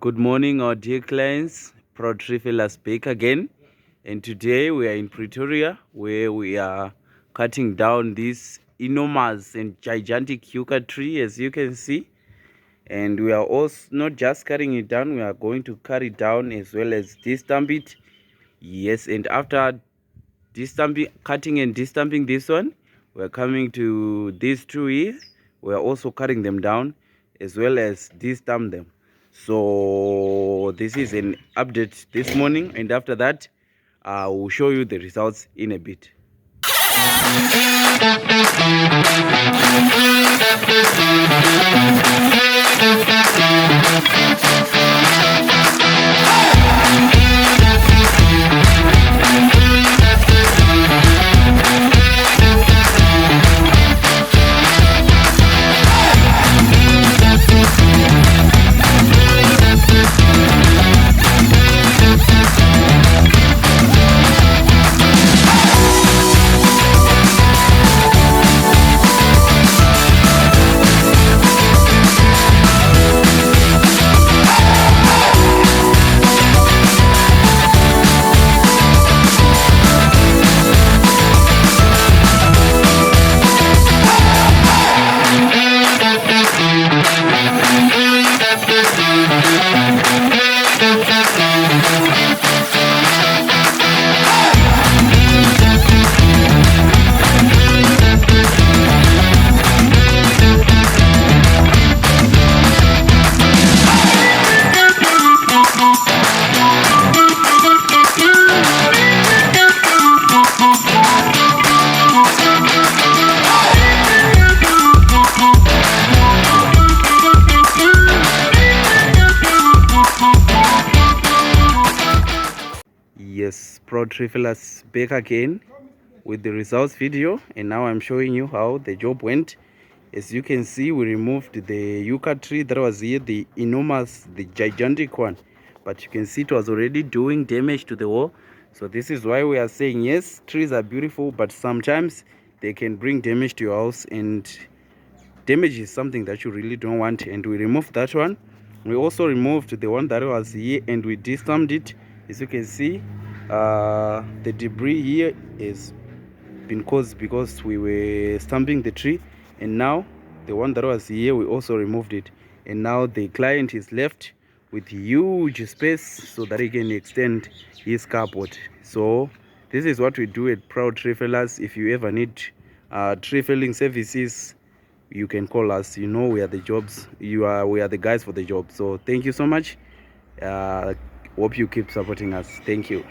Good morning, our dear clients. Proud Travelers back again, and today we are in Pretoria, where we are cutting down this enormous and gigantic yucca tree, as you can see. And we are also not just cutting it down, we are going to cut it down as well as destump it. Yes, and after cutting and destumping this one, we are coming to these two here. We are also cutting them down as well as destump them. So this is an update this morning, and after that I will show you the results in a bit. Yes, Proud Travelers back again with the results video, and now I'm showing you how the job went. As you can see, we removed the yucca tree that was here, the enormous, the gigantic one, but you can see it was already doing damage to the wall. So this is why we are saying, yes, trees are beautiful, but sometimes they can bring damage to your house, and damage is something that you really don't want. And we removed that one. We also removed the one that was here, and we destumped it. As you can see, the debris here is been caused because we were stamping the tree, and now the one that was here, we also removed it, and now the client is left with huge space so that he can extend his carport. So this is what we do at Proud Travelers. If you ever need tree felling services, you can call us. You know, we are the jobs, we are the guys for the job. So thank you so much. Hope you keep supporting us. Thank you.